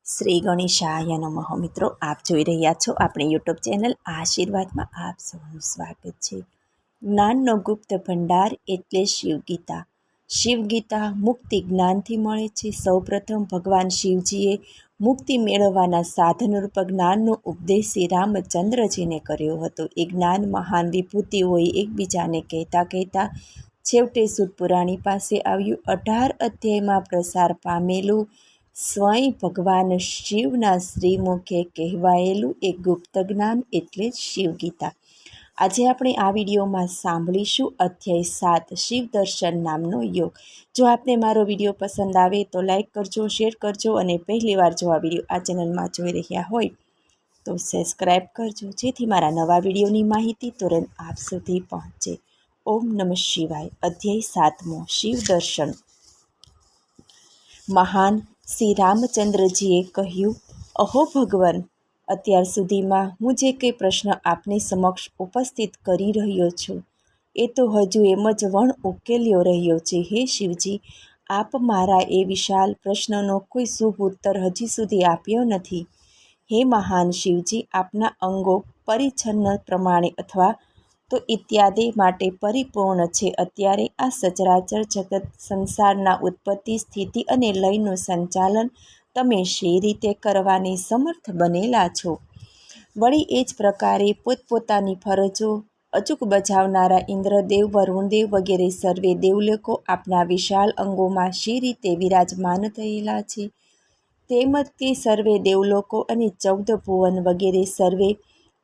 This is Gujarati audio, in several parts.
શ્રી ગણેશાય નમઃ. મિત્રો, આપ જોઈ રહ્યા છો આપણી યુટ્યુબ ચેનલ આશીર્વાદમાં આપ સૌનું સ્વાગત છે. જ્ઞાનનો ગુપ્ત ભંડાર એટલે શિવગીતા. શિવગીતા મુક્તિ જ્ઞાનથી મળે છે. સૌપ્રથમ ભગવાન શિવજીએ મુક્તિ મેળવવાના સાધનરૂપ જ્ઞાનનો ઉપદેશ શ્રી રામચંદ્રજીને કર્યો હતો. એ જ્ઞાન મહાન વિભૂતિઓએ એકબીજાને કહેતા કહેતા છેવટે સુતપુરાણી પાસે આવ્યું. 18 અધ્યાયમાં પ્રસાર પામેલું સ્વયં ભગવાન શિવના શ્રીમુખે કહેવાયેલું એક ગુપ્ત જ્ઞાન એટલે શિવગીતા. આજે આપણે આ વિડીયોમાં સાંભળીશું અધ્યાય 7 શિવ દર્શન નામનો યોગ. જો આપને મારો વિડીયો પસંદ આવે તો લાઈક કરજો, શેર કરજો અને પહેલીવાર જો આ વિડીયો આ ચેનલમાં જોઈ રહ્યા હોય તો સબસ્ક્રાઈબ કરજો, જેથી મારા નવા વિડીયોની માહિતી તુરંત આપ સુધી પહોંચે. ઓમ નમઃ શિવાય. અધ્યાય 7મો શિવ દર્શન. મહાન શ્રી રામચંદ્રજીએ કહ્યું, અહો ભગવાન, અત્યાર સુધીમાં હું જે કંઈ પ્રશ્ન આપની સમક્ષ ઉપસ્થિત કરી રહ્યો છું એ તો હજુ એમ જ વણ ઉકેલ્યો રહ્યો છે. હે શિવજી, આપ મારા એ વિશાળ પ્રશ્નનો કોઈ શુભ ઉત્તર હજી સુધી આપ્યો નથી. હે મહાન શિવજી, આપના અંગો પરિચ્છન્ન પ્રમાણે અથવા તો ઇત્યાદિ માટે પરિપૂર્ણ છે. અત્યારે આ સચરાચર જગત સંસારના ઉત્પત્તિ, સ્થિતિ અને લયનું સંચાલન તમે શી રીતે કરવાની સમર્થ બનેલા છો? વળી એ જ પ્રકારે પોતપોતાની ફરજો અચૂક બજાવનારા ઇન્દ્રદેવ, વરુણદેવ વગેરે સર્વે દેવલોકો આપના વિશાળ અંગોમાં શી રીતે વિરાજમાન થયેલા છે? તેમજ તે સર્વે દેવલોકો અને 14 ભુવન વગેરે સર્વે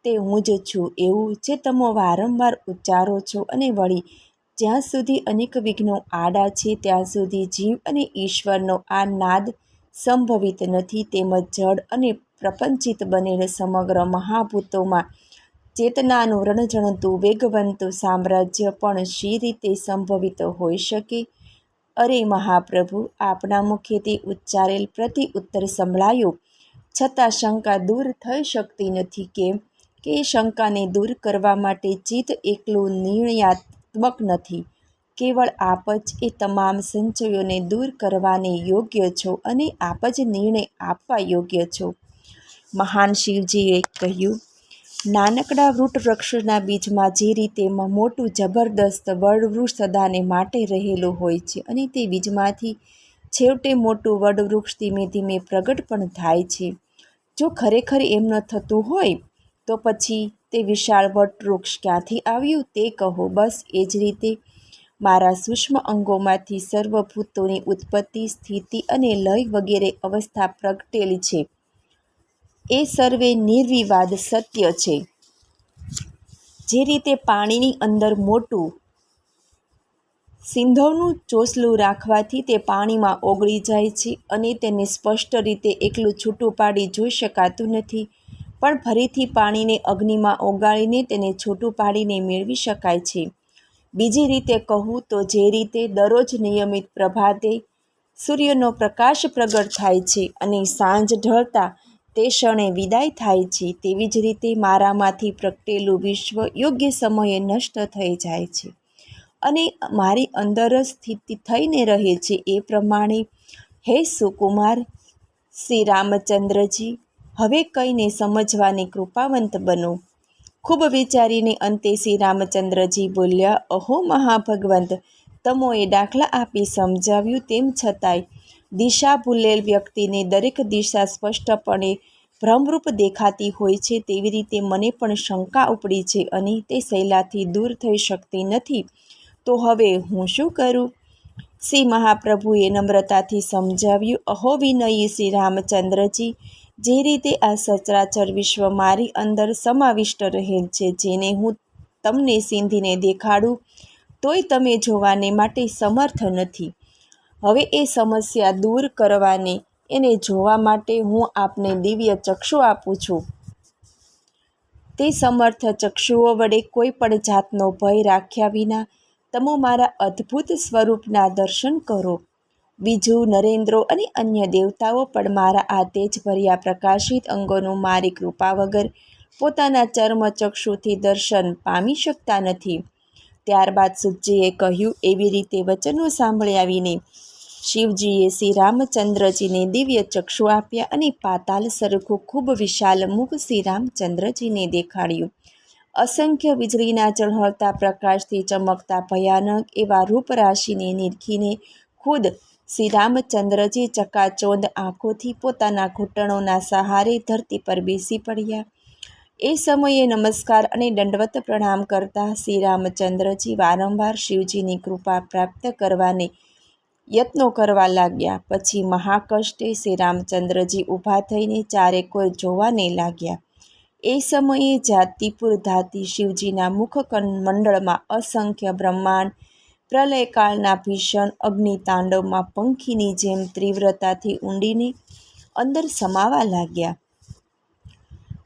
તે હું જ છું એવું જે તમે વારંવાર ઉચ્ચારો છો. અને વળી જ્યાં સુધી અનેક વિઘ્નો આડા છે ત્યાં સુધી જીવ અને ઈશ્વરનો આ નાદ સંભવિત નથી. તેમજ જડ અને પ્રપંચિત બનેલ સમગ્ર મહાભૂતોમાં ચેતનાનું રણજણતું વેગવંતું સામ્રાજ્ય પણ શી રીતે સંભવિત હોઈ શકે? અરે મહાપ્રભુ, આપના મુખેથી ઉચ્ચારેલ પ્રતિ ઉત્તર સંભળાયો, છતાં શંકા દૂર થઈ શકતી નથી. કેમ કે એ શંકાને દૂર કરવા માટે ચિત્ત એકલું નિર્ણયાત્મક નથી. કેવળ આપ જ એ તમામ સંચયોને દૂર કરવાને યોગ્ય છો અને આપ જ નિર્ણય આપવા યોગ્ય છો. મહાન શિવજીએ કહ્યું, નાનકડા વૃક્ષના બીજમાં જે રીતે મોટું જબરદસ્ત વડવૃક્ષ સદાને માટે રહેલું હોય છે અને તે બીજમાંથી છેવટે મોટું વડવૃક્ષ ધીમે ધીમે પ્રગટ પણ થાય છે. જો ખરેખર એમ ન થતું હોય તો પછી તે વિશાળ વટવૃક્ષ ક્યાંથી આવ્યું તે કહો. બસ એ જ રીતે મારા સૂક્ષ્મ અંગોમાંથી સર્વભૂતોની ઉત્પત્તિ, સ્થિતિ અને લય વગેરે અવસ્થા પ્રગટેલી છે. એ સર્વે નિર્વિવાદ સત્ય છે. જે રીતે પાણીની અંદર મોટું સિંધવનું ચોસલું રાખવાથી તે પાણીમાં ઓગળી જાય છે અને તેને સ્પષ્ટ રીતે એકલું છૂટું પાડી જોઈ શકાતું નથી, પણ ફરીથી પાણીને અગ્નિમાં ઓગાળીને તેને છૂટું પાડીને મેળવી શકાય છે. બીજી રીતે કહું તો જે રીતે દરરોજ નિયમિત પ્રભાતે સૂર્યનો પ્રકાશ પ્રગટ થાય છે અને સાંજ ઢળતા તે ક્ષણે વિદાય થાય છે, તેવી જ રીતે મારામાંથી પ્રગટેલું વિશ્વ યોગ્ય સમયે નષ્ટ થઈ જાય છે અને મારી અંદર જ સ્થિત થઈને રહે છે. એ પ્રમાણે હે સુકુમાર શ્રી રામચંદ્રજી, હવે કહીને સમજવાની કૃપાવંત બનો. ખૂબ વિચારીને અંતે શ્રી રામચંદ્રજી બોલ્યા, અહો મહાભગવંત, તમોએ દાખલા આપી સમજાવ્યું, તેમ છતાંય દિશા ભૂલેલ વ્યક્તિને દરેક દિશા સ્પષ્ટપણે ભ્રમરૂપ દેખાતી હોય છે. તેવી રીતે મને પણ શંકા ઉપડી છે અને તે સહેલાથી દૂર થઈ શકતી નથી. તો હવે હું શું કરું? શ્રી મહાપ્રભુએ નમ્રતાથી સમજાવ્યું, અહો વિનયી શ્રી રામચંદ્રજી, જે રીતે આ સચરાચર વિશ્વ મારી અંદર સમાવિષ્ટ રહેલ છે, જેને હું તમને સીંધીને દેખાડું તોય તમે જોવાને માટે સમર્થ નથી. હવે એ સમસ્યા દૂર કરવાને એને જોવા માટે હું આપને દિવ્ય ચક્ષુ આપું છું. તે સમર્થ ચક્ષુઓ વડે કોઈ પણ જાતનો ભય રાખ્યા વિના તમે મારા અદ્ભુત સ્વરૂપના દર્શન કરો. બીજું નરેન્દ્રો અને અન્ય દેવતાઓ પણ મારા આ તેજભર્યા પ્રકાશિત અંગોનું મારી કૃપા વગર પોતાના ચર્મચક્ષુથી દર્શન પામી શકતા નથી. ત્યારબાદ સુતજીએ કહ્યું, એવી રીતે વચનો સાંભળ્યા વિને શિવજીએ શ્રી રામચંદ્રજીને દિવ્ય ચક્ષુ આપ્યા અને પાતાલ સરખું ખૂબ વિશાળ મુખ શ્રી રામચંદ્રજીને દેખાડ્યું. અસંખ્ય વીજળીના ઝળહળતા પ્રકાશથી ચમકતા ભયાનક એવા રૂપરાશિને નિરખીને ખુદ શ્રી રામચંદ્રજી ચકાચૌંધ આંખોથી પોતાના ઘૂંટણોના સહારે ધરતી પર બેસી પડ્યા. એ સમયે નમસ્કાર અને દંડવત પ્રણામ કરતા શ્રી રામચંદ્રજી વારંવાર શિવજીની કૃપા પ્રાપ્ત કરવાને યત્નો કરવા લાગ્યા. પછી મહાકષ્ટે શ્રી રામચંદ્રજી ઊભા થઈને ચારે કોઈ જોવાને લાગ્યા. એ સમયે જાતિપુર ધાતી શિવજીના મુખમંડળમાં અસંખ્ય બ્રહ્માંડ પ્રલયકાળના ભીષણ અગ્નિતાંડવમાં પંખીની જેમ તીવ્રતાથી ઊંડીને અંદર સમાવા લાગ્યા.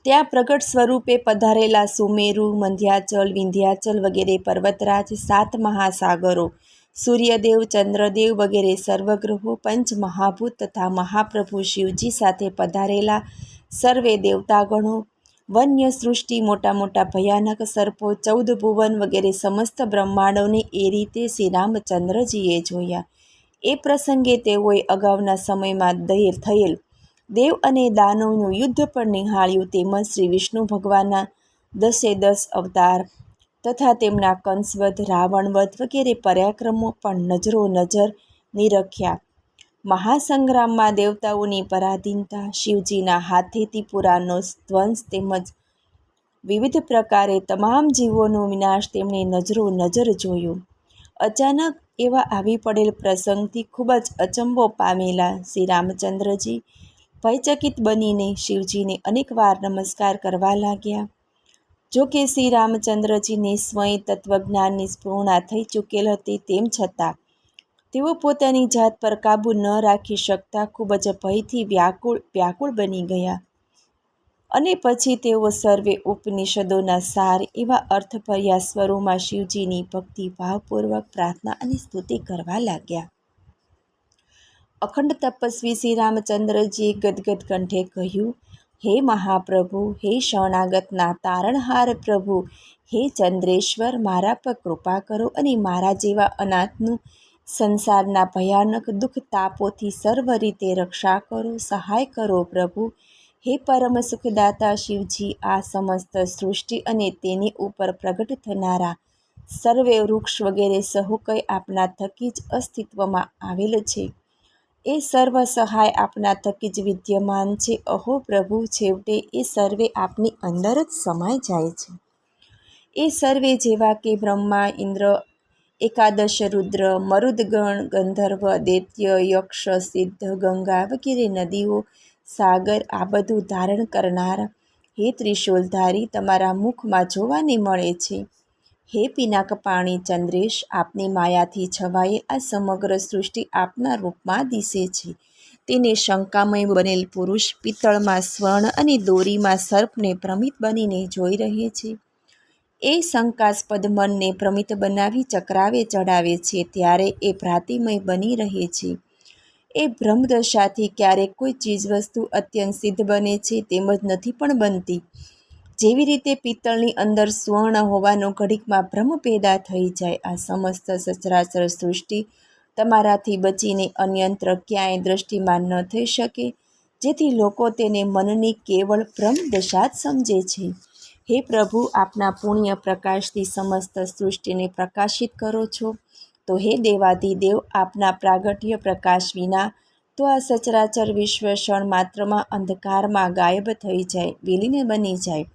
ત્યાં પ્રગટ સ્વરૂપે પધારેલા સુમેરુ, મંધ્યાચલ, વિંધ્યાચલ વગેરે પર્વતરાજ, 7 મહાસાગરો, સૂર્યદેવ, ચંદ્રદેવ વગેરે સર્વગ્રહો, પંચમહાભૂત તથા મહાપ્રભુ શિવજી સાથે પધારેલા સર્વે દેવતાગણો, વન્ય સૃષ્ટિ, મોટા મોટા ભયાનક સર્પો, 14 ભુવન વગેરે સમસ્ત બ્રહ્માંડોને એ રીતે શ્રી રામચંદ્રજીએ જોયા. એ પ્રસંગે તેઓએ અગાઉના સમયમાં થયેલ દેવ અને દાનવનું યુદ્ધ પણ નિહાળ્યું. તેમજ શ્રી વિષ્ણુ ભગવાનના 10 અવતાર તથા તેમના કંસવધ, રાવણવધ વગેરે પરાક્રમો પણ નજરો-નજર નિરખ્યા. મહાસંગ્રામમાં દેવતાઓની પરાધીનતા, શિવજીના હાથેથી પુરાનો ધ્વંસ તેમજ વિવિધ પ્રકારે તમામ જીવોનો વિનાશ તેમણે નજરો-નજર જોયો. અચાનક એવા આવી પડેલ પ્રસંગથી ખૂબ જ અચંબો પામેલા શ્રી રામચંદ્રજી ભયચકિત બનીને શિવજીને અનેકવાર નમસ્કાર કરવા લાગ્યા. જો કે શ્રી રામચંદ્રજીને સ્વયં તત્વજ્ઞાનની સ્ફૂર્ણા થઈ ચૂકેલ હતી, તેમ છતાં તેઓ પોતાની જાત પર કાબૂ ન રાખી શકતા ખૂબ જ ભયથી વ્યાકુળ બની ગયા. અને પછી તેઓ સર્વે ઉપનિષદોના સાર એવા અર્થભર્યા સ્વરોમાં શિવજીની ભક્તિ ભાવપૂર્વક પ્રાર્થના અને સ્તુતિ કરવા લાગ્યા. અખંડ તપસ્વી શ્રી રામચંદ્રજીએ ગદગદ કંઠે કહ્યું, હે મહાપ્રભુ, હે શરણાગતના તારણહાર પ્રભુ, હે ચંદ્રેશ્વર, મારા પર કૃપા કરો અને મારા જેવા અનાથનું સંસારના ભયાનક દુઃખ તાપોથી સર્વ રીતે રક્ષા કરો, સહાય કરો પ્રભુ. હે પરમ સુખદાતા શિવજી, આ સમસ્ત સૃષ્ટિ અને તેની ઉપર પ્રગટ થનારા સર્વે વૃક્ષ વગેરે સહુ કંઈ આપના થકી જ અસ્તિત્વમાં આવેલ છે. એ સર્વ સહાય આપના થકી જ વિદ્યમાન છે. અહો પ્રભુ, છેવટે એ સર્વે આપની અંદર જ સમાઈ જાય છે. એ સર્વે જેવા કે બ્રહ્મા, ઇન્દ્ર, 11 રુદ્ર, મરુદગણ, ગંધર્વ, દૈત્ય, યક્ષ, સિદ્ધ, ગંગા વગેરે નદીઓ, સાગર આ બધું ધારણ કરનાર હે ત્રિશૂલધારી, તમારા મુખમાં જોવાને મળે છે. હે પિનાક પાણી ચંદ્રેશ, આપની માયાથી છવાયેલ આ સમગ્ર સૃષ્ટિ આપના રૂપમાં દિશે છે. તેને શંકામય બનેલ પુરુષ પિત્તળમાં સ્વર્ણ અને દોરીમાં સર્પને પ્રમિત બનીને જોઈ રહે છે. એ શંકાસ્પદ મનને પ્રમિત બનાવી ચક્રાવે ચડાવે છે, ત્યારે એ ભ્રાતિમય બની રહે છે. એ ભ્રમદશાથી ક્યારેક કોઈ ચીજવસ્તુ અત્યંત સિદ્ધ બને છે, તેમજ નથી પણ બનતી. જેવી રીતે પિત્તળની અંદર સુવર્ણ હોવાનો ઘડીકમાં ભ્રમ પેદા થઈ જાય, આ સમસ્ત સચરાચર સૃષ્ટિ તમારાથી બચીને અન્યત્ર ક્યાંય દ્રષ્ટિમાન ન થઈ શકે, જેથી લોકો તેને મનની કેવળ ભ્રમદશા જ સમજે છે. હે પ્રભુ, આપના પુણ્ય પ્રકાશથી સમસ્ત સૃષ્ટિને પ્રકાશિત કરો છો, તો હે દેવાધિદેવ, આપના પ્રાગટ્ય પ્રકાશ વિના તો આ સચરાચર વિશ્વ ક્ષણ માત્રમાં અંધકારમાં ગાયબ થઈ જાય, વિલીન બની જાય.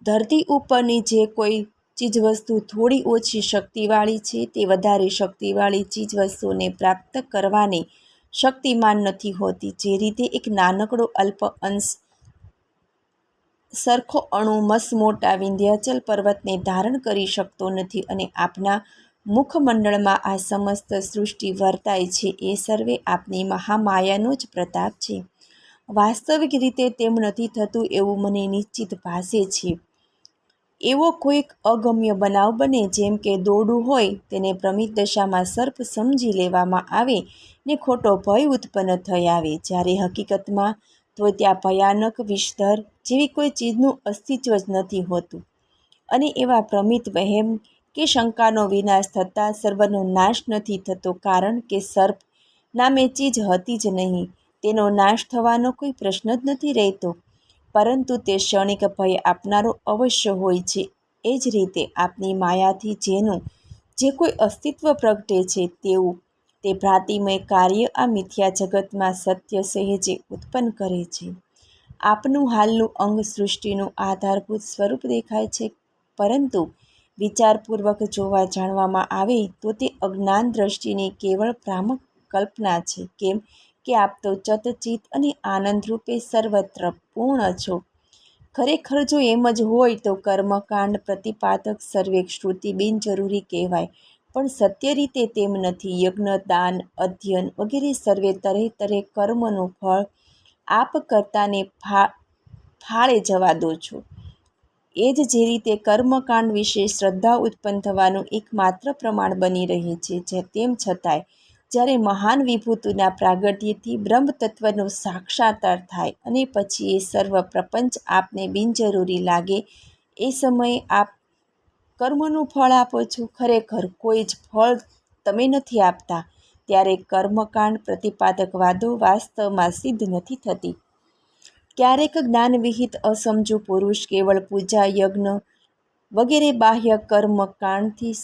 ધરતી ઉપરની જે કોઈ ચીજવસ્તુ થોડી ઓછી શક્તિવાળી છે, તે વધારે શક્તિવાળી ચીજવસ્તુને પ્રાપ્ત કરવાને શક્તિમાન નથી હોતી. જે રીતે એક નાનકડો અલ્પ અંશ સરખો અણુ મસમોટા વિંધ્યાચલ પર્વતને ધારણ કરી શકતો નથી, અને આપના મુખમંડળમાં આ સમસ્ત સૃષ્ટિ વર્તાય છે, એ સર્વે આપની મહામાયાનો જ પ્રતાપ છે. વાસ્તવિક રીતે તેમ નથી થતું એવું મને નિશ્ચિત ભાસે છે. એવો કોઈક અગમ્ય બનાવ બને, જેમ કે દોરડું હોય તેને ભ્રમિત દશામાં સર્પ સમજી લેવામાં આવે ને ખોટો ભય ઉત્પન્ન થઈ આવે, જ્યારે હકીકતમાં તો ત્યાં ભયાનક વિષધર જેવી કોઈ ચીજનું અસ્તિત્વ જ નથી હોતું. અને એવા ભ્રમિત વહેમ કે શંકાનો વિનાશ થતાં સર્વનો નાશ નથી થતો, કારણ કે સર્પ નામે ચીજ હતી જ નહીં. તેનો નાશ થવાનો કોઈ પ્રશ્ન જ નથી રહેતો, પરંતુ તે ક્ષણિક ભય આપનારો અવશ્ય હોય છે. એ જ રીતે આપની માયાથી જેનું જે કોઈ અસ્તિત્વ પ્રગટે છે તેવું તે ભ્રાતિમય કાર્ય આ મિથ્યા જગતમાં સત્ય સહેજે ઉત્પન્ન કરે છે. આપનું હાલનું અંગ સૃષ્ટિનું આધારભૂત સ્વરૂપ દેખાય છે, પરંતુ વિચારપૂર્વક જોવા જાણવામાં આવે તો તે અજ્ઞાન દ્રષ્ટિની કેવળ ભ્રામક કલ્પના છે. કેમ કે આપ તો ચિત અને આનંદરૂપે સર્વત્ર પૂર્ણ છો. ખરેખર જો એમ જ હોય તો કર્મકાંડ પ્રતિપાદક સર્વે શ્રુતિ બિનજરૂરી કહેવાય, પણ સત્ય રીતે તેમ નથી. યજ્ઞ, દાન, અધ્યયન વગેરે સર્વે તરે તરે કર્મનું ફળ આપ કર્તાને ફાળે જવા દો છો. એ જ જે રીતે કર્મકાંડ વિશે શ્રદ્ધા ઉત્પન્ન થવાનું એકમાત્ર પ્રમાણ બની રહે છે, તેમ છતાંય જ્યારે મહાન વિભૂતિના પ્રાગટ્યથી બ્રહ્મ તત્વનો સાક્ષાત્કાર થાય અને પછી એ સર્વ પ્રપંચ આપને બિનજરૂરી લાગે, એ સમયે આપ કર્મનું ફળ આપો છો. ખરેખર કોઈ જ ફળ તમે નથી આપતા. ત્યારે કર્મકાંડ પ્રતિપાદક વાદો વાસ્તવમાં સિદ્ધ નથી થતી. ક્યારેક જ્ઞાનવિહિત અસમજુ પુરુષ કેવળ પૂજા, યજ્ઞ વગેરે બાહ્ય કર્મકાંડથી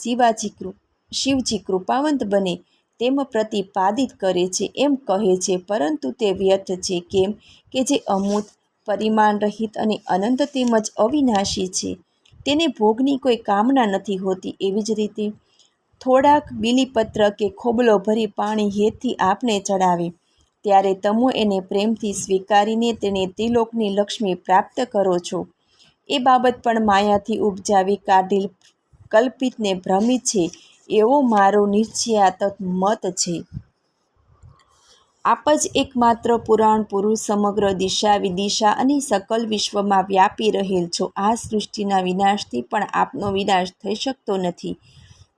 શિવજી કૃપાવંત બને તેમ પ્રતિપાદિત કરે છે, એમ કહે છે, પરંતુ તે વ્યર્થ છે. કેમ કે જે અમૂર્ત, પરિમાણ રહિત અને અનંત તેમજ અવિનાશી છે, તેને ભોગની કોઈ કામના નથી હોતી. એવી જ રીતે થોડાક બીલીપત્ર કે ખોબલો ભરી પાણી હેતથી આપને ચડાવે, ત્યારે તમો એને પ્રેમથી સ્વીકારીને તેને ત્રિલોકની લક્ષ્મી પ્રાપ્ત કરો છો. એ બાબત પણ માયાથી ઉપજાવી કાઢેલ કલ્પિતને ભ્રમિત છે, એવો મારો નિશ્ચયાત મત છે. આપ જ એકમાત્ર પુરાણ પુરુષ સમગ્ર દિશા વિદિશા અને સકલ વિશ્વમાં વ્યાપી રહેલ છો. આ સૃષ્ટિના વિનાશથી પણ આપનો વિનાશ થઈ શકતો નથી.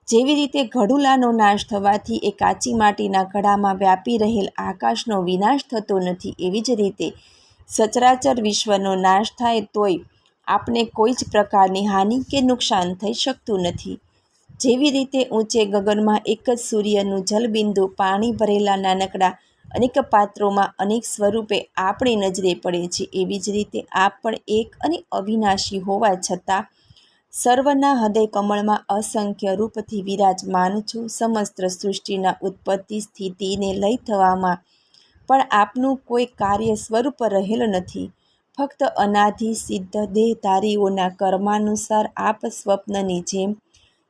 જેવી રીતે ઘડુલાનો નાશ થવાથી એ કાચી માટીના ઘડામાં વ્યાપી રહેલ આકાશનો વિનાશ થતો નથી, એવી જ રીતે સચરાચર વિશ્વનો નાશ થાય તોય આપને કોઈ જ પ્રકારની હાનિ કે નુકસાન થઈ શકતું નથી. જેવી રીતે ઊંચે ગગનમાં એક જ સૂર્યનું જલબિંદુ પાણી ભરેલા નાનકડા અનેક પાત્રોમાં અનેક સ્વરૂપે આપણી નજરે પડે છે, એવી જ રીતે આપ પણ એક અને અવિનાશી હોવા છતાં સર્વના હૃદય કમળમાં અસંખ્ય રૂપથી વિરાજમાન છો. સમસ્ત સૃષ્ટિના ઉત્પત્તિ સ્થિતિને લય થવામાં પણ આપનું કોઈ કાર્ય સ્વરૂપ રહેલ નથી. ફક્ત અનાદિ સિદ્ધ દેહધારીઓના કર્માનુસાર આપ સ્વપ્નની જેમ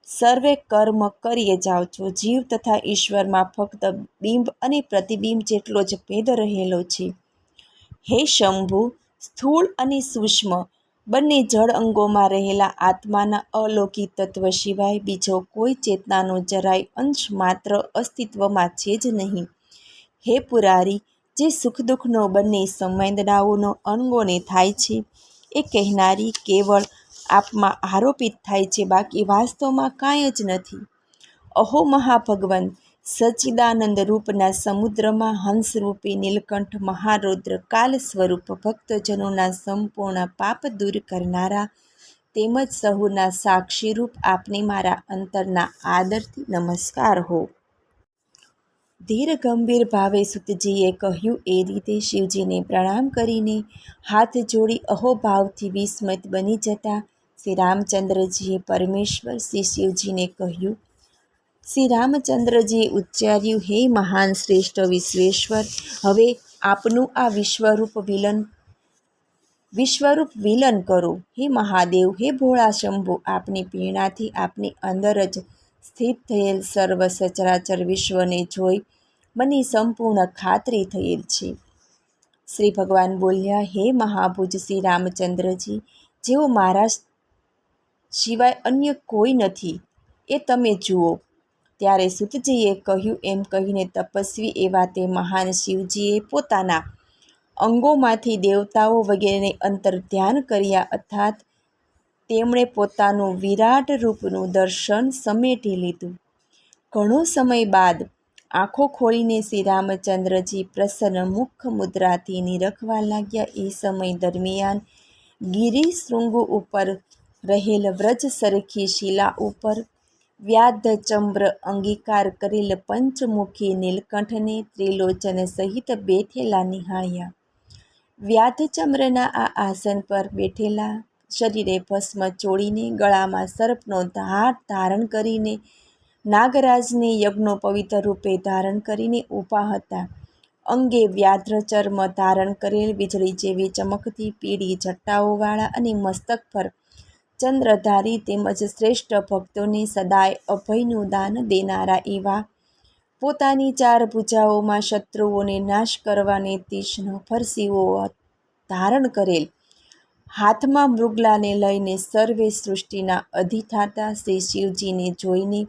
સર્વે કર્મ કરીએ જાઓ છો. જીવ તથા ઈશ્વરમાં ફક્ત બિંબ અને પ્રતિબિંબ જેટલો જ ભેદ રહેલો છે. હે શંભુ, સ્થૂળ અને સૂક્ષ્મ બંને જળ અંગોમાં રહેલા આત્માના અલૌકિક તત્વ સિવાય બીજો કોઈ ચેતનાનો જરાય અંશ માત્ર અસ્તિત્વમાં છે જ નહીં. હે પુરારી, જે સુખ દુઃખનો બંને સંવેદનાઓનો અંગોને થાય છે, એ કહેનારી કેવળ આપમાં આરોપિત થાય છે, બાકી વાસ્તવમાં કાંઈ જ નથી. અહો મહાભગવન, સચ્ચિદાનંદ રૂપના સમુદ્રમાં હંસરૂપી નીલકંઠ મહારૌદ્ર કાલ સ્વરૂપ ભક્તજનોના સંપૂર્ણ પાપ દૂર કરનારા તેમજ સહુના સાક્ષીરૂપ આપને મારા અંતરના આદરથી નમસ્કાર હો. ધીર ગંભીર ભાવે સૂતજીએ કહ્યું. એ રીતે શિવજીને પ્રણામ કરીને હાથ જોડી અહોભાવથી વિસ્મિત બની જતા શ્રી રામચંદ્રજીએ પરમેશ્વર શ્રી શિવજીને કહ્યું. શ્રી રામચંદ્રજીએ ઉચ્ચાર્યું, હે મહાન શ્રેષ્ઠ વિશ્વેશ્વર, હવે આપનું આ વિશ્વરૂપ વિલન કરો. હે મહાદેવ, હે ભોળા શંભુ, આપની પ્રેરણાથી આપની અંદર જ સ્થિત થયેલ સર્વ સચરાચર વિશ્વને જોઈ મને સંપૂર્ણ ખાતરી થયેલ છે. શ્રી ભગવાન બોલ્યા, હે મહાભુજ શ્રી રામચંદ્રજી, જેઓ મારા સિવાય અન્ય કોઈ નથી, એ તમે જુઓ. ત્યારે સૂતજીએ કહ્યું. એમ કહીને તપસ્વી એવા તે મહાન શિવજીએ પોતાના અંગોમાંથી દેવતાઓ વગેરેને અંતર્ધ્યાન કર્યા, અર્થાત તેમણે પોતાનું વિરાટ રૂપનું દર્શન સમેટી લીધું. ઘણો સમય બાદ આંખો ખોલીને શ્રી રામચંદ્રજી પ્રસન્ન મુખ મુદ્રાથી નીરખવા લાગ્યા. એ સમય દરમિયાન ગિરિશૃંગ ઉપર રહેલ વ્રજ સરખી શિલા ઉપર વ્યાધચંદ્ર અંગીકાર કરેલ પંચમુખી નીલકંઠને ત્રિલોચન સહિત બેઠેલા નિહાળ્યા. વ્યાધચંદ્રના આ આસન પર બેઠેલા, શરીરે ભસ્મ ચોળીને, ગળામાં સર્પનો હાર ધારણ કરીને, નાગરાજને યજ્ઞોપવિત રૂપે ધારણ કરીને ઊભા હતા. અંગે વ્યાધ્ર ચર્મ ધારણ કરેલ, વીજળી જેવી ચમકતી પીળી જટાઓવાળા અને મસ્તક પર ચંદ્રધારી તેમજ શ્રેષ્ઠ ભક્તોને સદાય અભયનું દાન દેનારા એવા, પોતાની 4 ભુજાઓમાં શત્રુઓને નાશ કરવાને તીક્ષ્ણ ફરસીઓ ધારણ કરેલ, હાથમાં મૃગલાને લઈને સર્વે સૃષ્ટિના અધિષ્ઠાતા શ્રી શિવજીને જોઈને,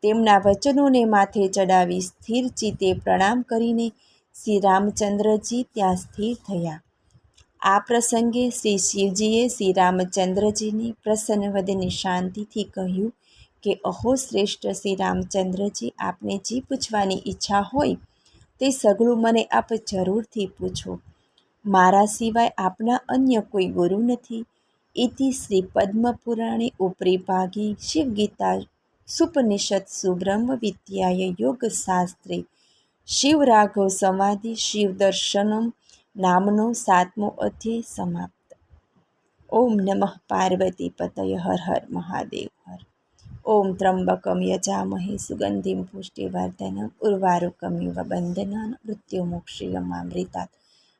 તેમના વચનોને માથે ચડાવી સ્થિર ચિત્તે પ્રણામ કરીને શ્રી રામચંદ્રજી ત્યાં સ્થિર થયા. આ પ્રસંગે શ્રી શિવજીએ શ્રી રામચંદ્રજીને પ્રસન્ન વદને શાંતિથી કહ્યું કે અહો શ્રેષ્ઠ શ્રી રામચંદ્રજી, આપને જે પૂછવાની ઈચ્છા હોય તે સઘળું મને આપ જરૂરથી પૂછો. મારા સિવાય આપના અન્ય કોઈ ગુરુ નથી. ઇતિ શ્રી પદ્મપુરાણે ઉપરી ભાગે શિવગીતા સુપનિષત્સુ બ્રહ્મ વિદ્યાય યોગશાસ્ત્રે શિવરાઘવ સંવાદે શિવદર્શનમ નામનો 7મો અધ્યાય સમાપ્ત. ઓમ નમઃ પાર્વતી પતય હર હર મહાદેવ હર. ઓમ ત્રંબકમ યજામહે સુગંધિમ પુષ્ટિવર્ધનમ ઉર્વારુકમિવ બંધનાન મૃત્યુમોક્ષીયમામૃતાत्.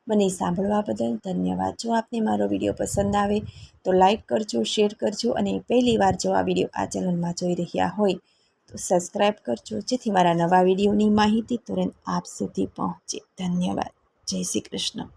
મને સાંભળવા બદલ ધન્યવાદ. જો આપને મારો વિડીયો પસંદ આવે તો લાઈક કરજો, શેર કરજો અને પહેલીવાર જો આ વિડીયો આ ચેનલમાં જોઈ રહ્યા હોય તો સબસ્ક્રાઈબ કરજો, જેથી મારા નવા વિડીયોની માહિતી તુરંત આપ સુધી પહોંચે. ધન્યવાદ. જય શ્રી કૃષ્ણ.